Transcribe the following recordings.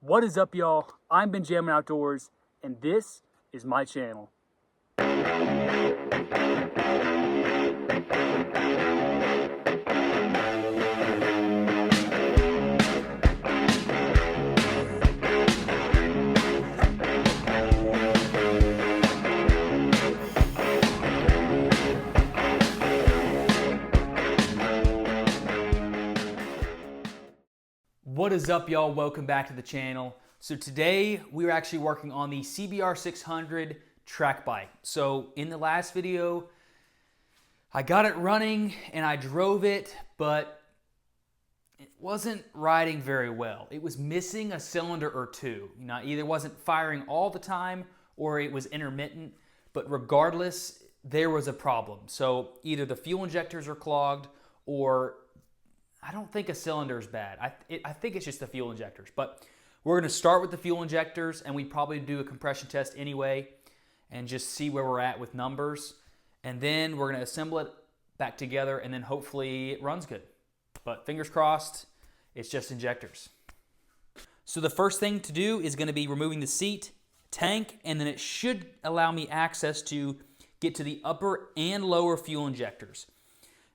What is up, y'all? I'm Benjamminoutdoors, and this is my channel. What is up, y'all? Welcome back to the channel. So today we're actually working on the CBR600 track bike. So in the last video, I got it running and I drove it, but it wasn't riding very well. It was missing a cylinder or two. You know, either wasn't firing all the time or it was intermittent, but regardless, there was a problem. So either the fuel injectors are clogged, or I don't think a cylinder is bad. I think it's just the fuel injectors. But we're going to start with the fuel injectors, and we probably do a compression test anyway and just see where we're at with numbers. And then we're going to assemble it back together, and then hopefully it runs good. But fingers crossed, it's just injectors. So the first thing to do is going to be removing the seat, tank, and then it should allow me access to get to the upper and lower fuel injectors.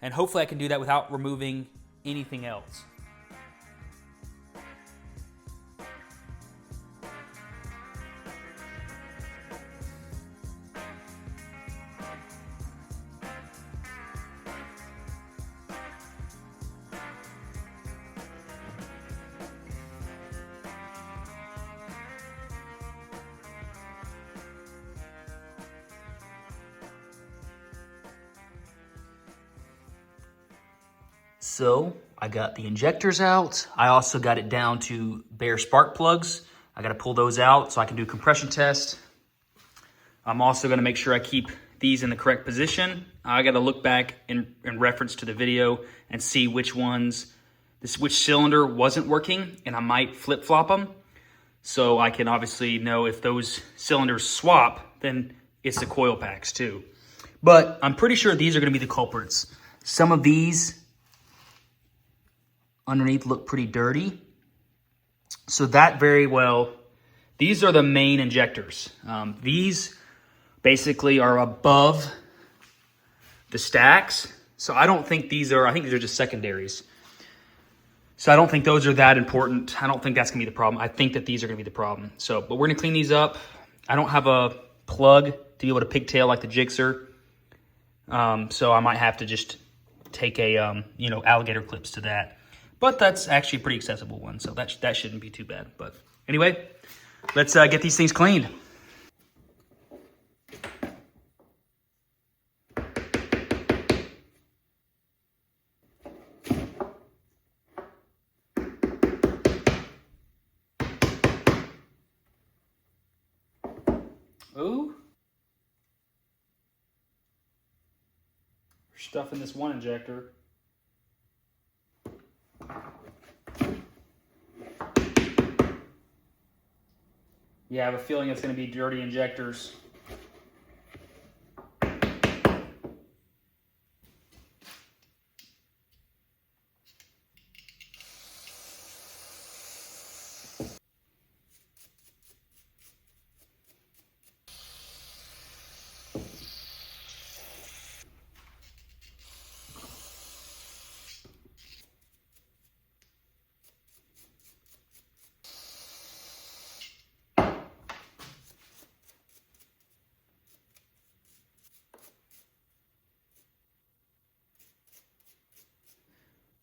And hopefully I can do that without removing anything else. So I got the injectors out. I also got it down to bare spark plugs. I got to pull those out so I can do a compression test. I'm also going to make sure I keep these in the correct position. I got to look back in reference to the video and see which cylinder wasn't working, and I might flip-flop them. So I can obviously know if those cylinders swap, then it's the coil packs too. But I'm pretty sure these are going to be the culprits. Some of these underneath look pretty dirty. So that very well, these are the main injectors. These basically are above the stacks. So I don't think these are, I think these are just secondaries. So I don't think those are that important. I don't think that's gonna be the problem. I think that these are gonna be the problem. So, but we're gonna clean these up. I don't have a plug to be able to pigtail like the Gixxer. So I might have to just take a, alligator clips to that. But that's actually a pretty accessible one, so that shouldn't be too bad. But anyway, let's get these things cleaned. Ooh. There's stuff in this one injector. Yeah, I have a feeling it's going to be dirty injectors.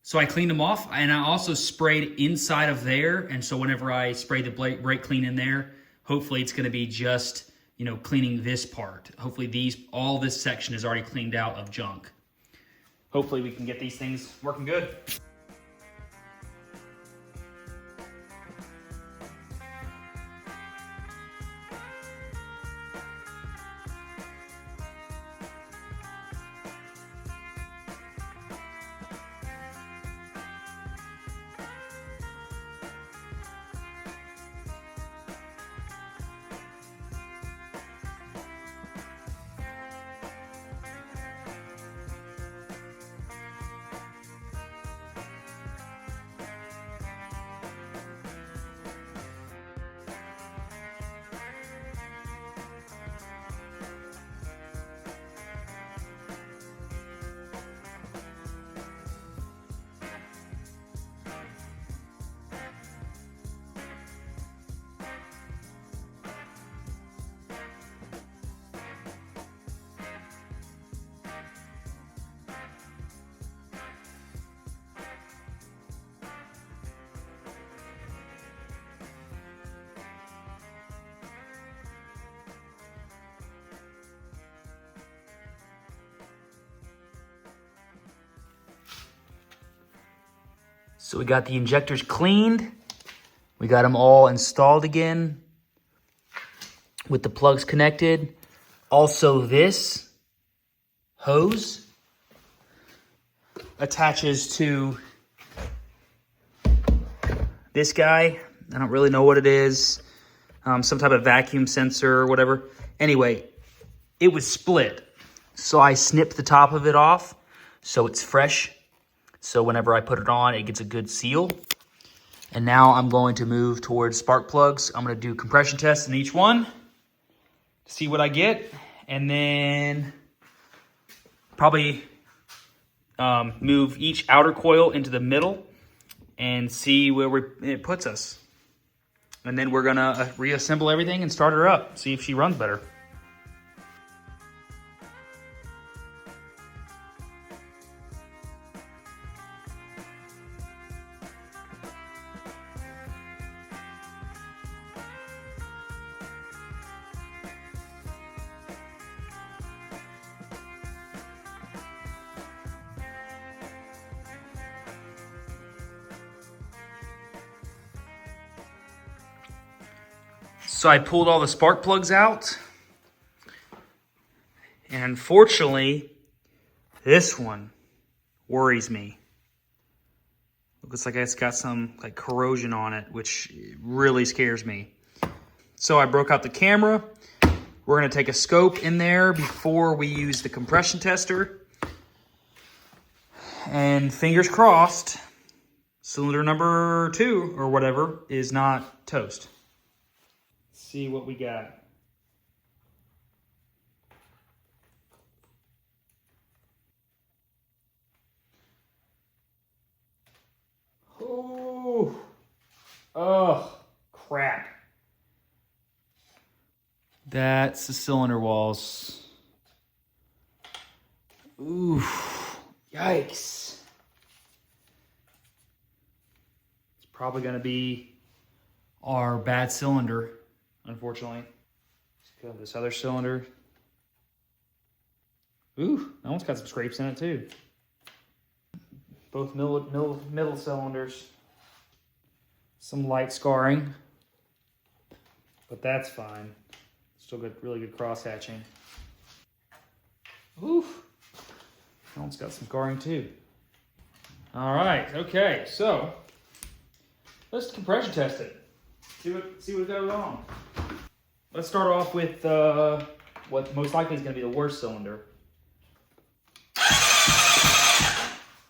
So I cleaned them off, and I also sprayed inside of there. And so whenever I spray the brake clean in there, hopefully it's going to be just, cleaning this part. Hopefully all this section is already cleaned out of junk. Hopefully we can get these things working good. So we got the injectors cleaned. We got them all installed again with the plugs connected. Also, this hose attaches to this guy. I don't really know what it is. Some type of vacuum sensor or whatever. Anyway, it was split. So I snipped the top of it off so it's fresh. So whenever I put it on, it gets a good seal. And now I'm going to move towards spark plugs. I'm going to do compression tests in each one to see what I get. And then probably move each outer coil into the middle and see where it puts us. And then we're going to reassemble everything and start her up, see if she runs better. So I pulled all the spark plugs out. And unfortunately, this one worries me. Looks like it's got some like corrosion on it, which really scares me. So I broke out the camera. We're gonna take a scope in there before we use the compression tester. And fingers crossed, cylinder number 2 or whatever is not toast. See what we got. Oh, crap. That's the cylinder walls. Ooh, yikes. It's probably gonna be our bad cylinder. Unfortunately, let's go this other cylinder. Ooh, that one's got some scrapes in it too. Both middle cylinders. Some light scarring, but that's fine. Still good, really good cross hatching. Ooh, that one's got some scarring too. All right, okay, so let's compression test it. See what goes on. Let's start off with what most likely is going to be the worst cylinder.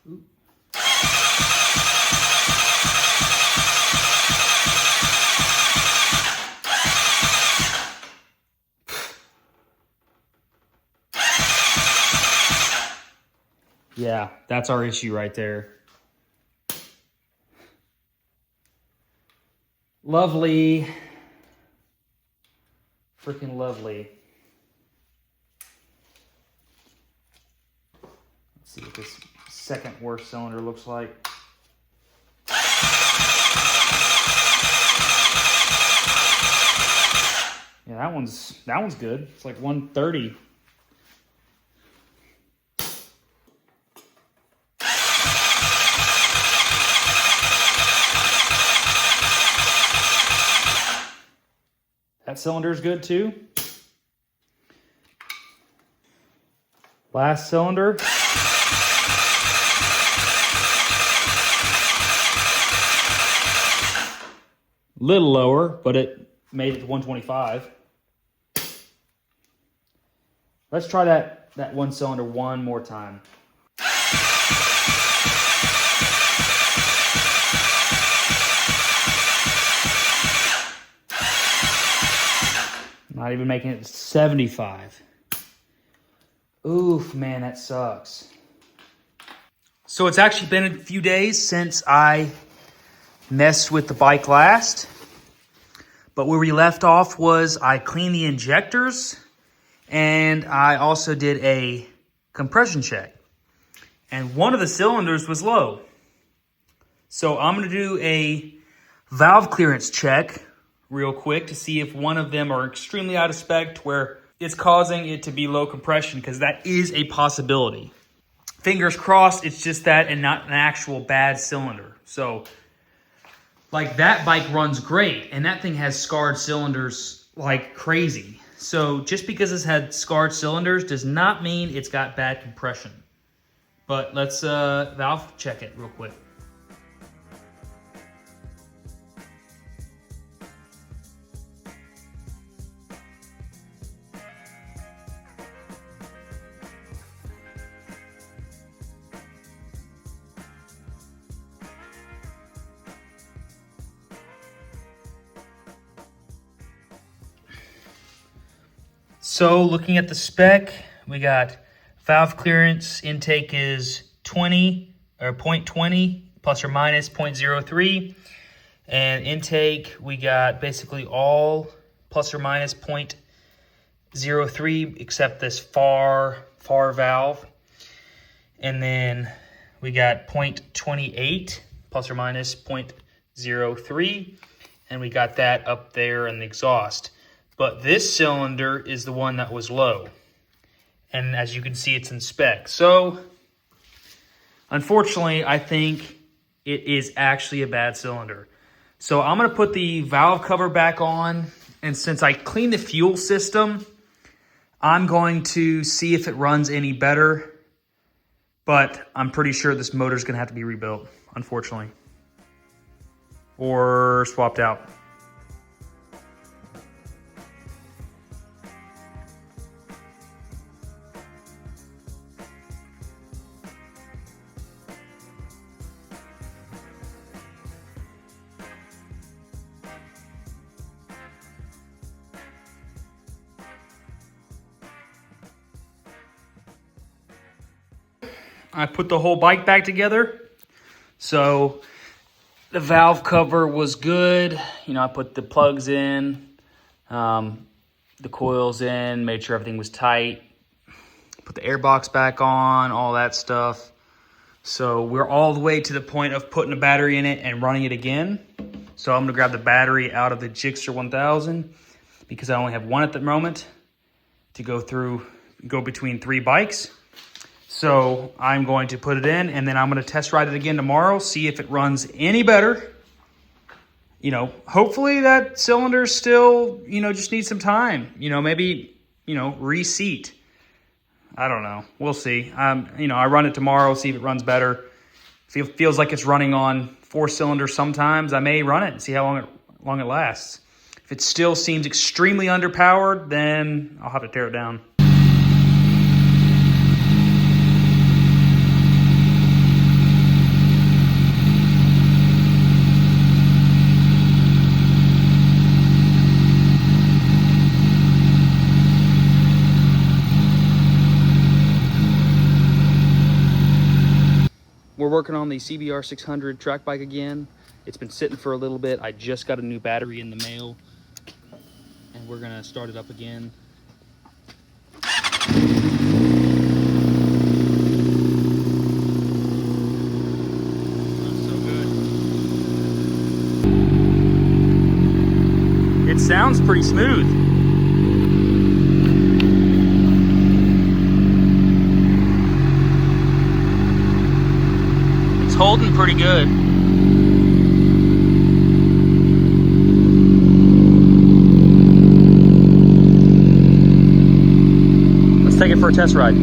Ooh. Yeah, that's our issue right there. Lovely. Freaking lovely. Let's see what this second worst cylinder looks like. Yeah, that one's good. It's like 130. That cylinder is good too. Last cylinder. Little lower, but it made it to 125. Let's try that one cylinder one more time. Not even making it 75. Oof, man, that sucks. So it's actually been a few days since I messed with the bike last. But where we left off was I cleaned the injectors and I also did a compression check. And one of the cylinders was low. So I'm going to do a valve clearance check real quick to see if one of them are extremely out of spec to where it's causing it to be low compression, because that is a possibility. fingers crossed it's just that and not an actual bad cylinder. So, like, that bike runs great, and that thing has scarred cylinders like crazy. So just because it's had scarred cylinders does not mean it's got bad compression. But let's valve check it real quick. So looking at the spec, we got valve clearance intake is 20 or 0.20 plus or minus 0.03. And intake, we got basically all plus or minus 0.03 except this far valve. And then we got 0.28 plus or minus 0.03. And we got that up there in the exhaust. But this cylinder is the one that was low. And as you can see, it's in spec. So, unfortunately, I think it is actually a bad cylinder. So I'm gonna put the valve cover back on. And since I cleaned the fuel system, I'm going to see if it runs any better. But I'm pretty sure this motor's gonna have to be rebuilt, unfortunately. Or swapped out. I put the whole bike back together. So the valve cover was good. You know, I put the plugs in, the coils in, made sure everything was tight. Put the air box back on, all that stuff. So we're all the way to the point of putting a battery in it and running it again. So I'm gonna grab the battery out of the Gixxer 1000 because I only have one at the moment to go between 3 bikes. So I'm going to put it in, and then I'm going to test ride it again tomorrow, see if it runs any better. You know, hopefully that cylinder still, you know, just needs some time. You know, maybe, you know, reseat. I don't know. We'll see. You know, I run it tomorrow, see if it runs better. If it feels like it's running on 4 cylinders sometimes, I may run it and see how long it lasts. If it still seems extremely underpowered, then I'll have to tear it down. We're working on the CBR600 track bike again. It's been sitting for a little bit. I just got a new battery in the mail, and we're gonna start it up again. Not so good. It sounds pretty smooth. Holding pretty good. Let's take it for a test ride.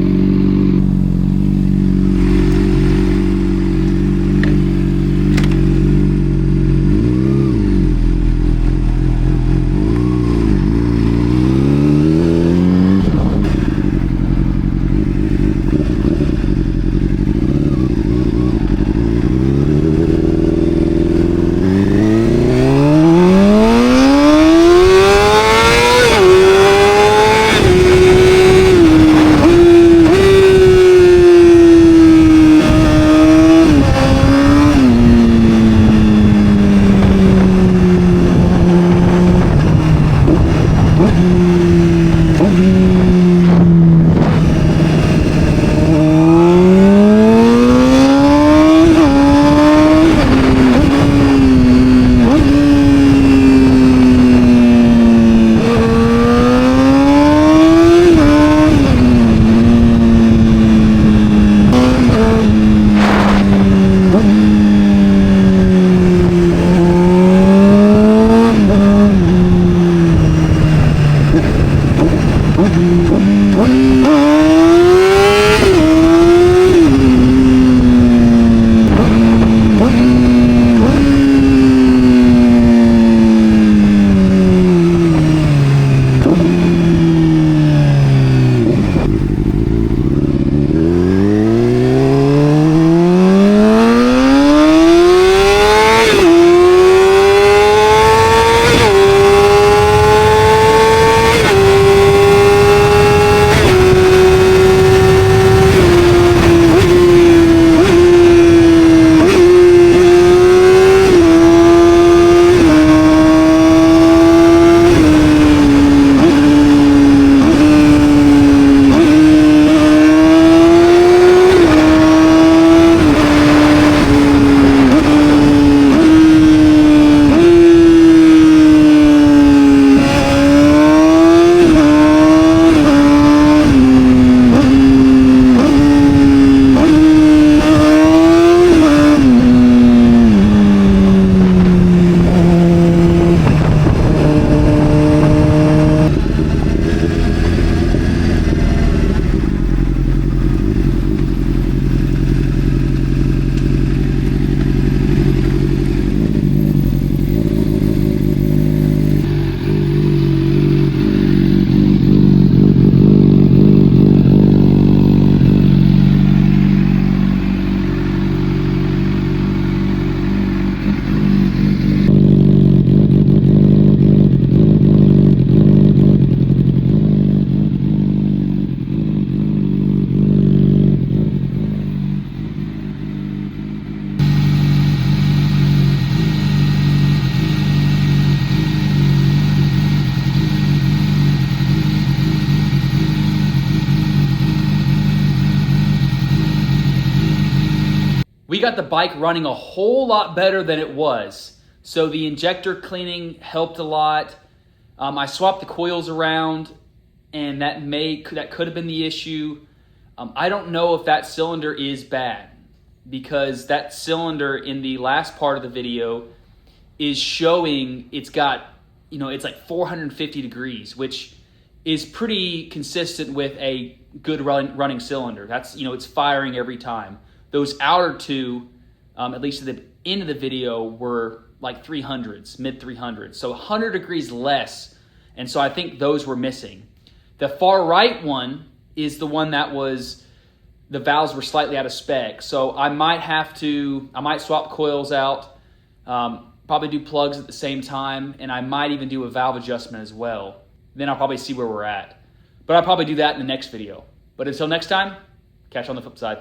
we got the bike running a whole lot better than it was. So the injector cleaning helped a lot. I swapped the coils around, and that could have been the issue. I don't know if that cylinder is bad, because that cylinder in the last part of the video is showing it's got, it's like 450 degrees, which is pretty consistent with a good running cylinder. That's, it's firing every time. Those outer two, at least at the end of the video, were like 300s, mid 300s. So 100 degrees less. And so I think those were missing. The far right one is the one that the valves were slightly out of spec. So I might swap coils out, probably do plugs at the same time, and I might even do a valve adjustment as well. Then I'll probably see where we're at. But I'll probably do that in the next video. But until next time, catch you on the flip side.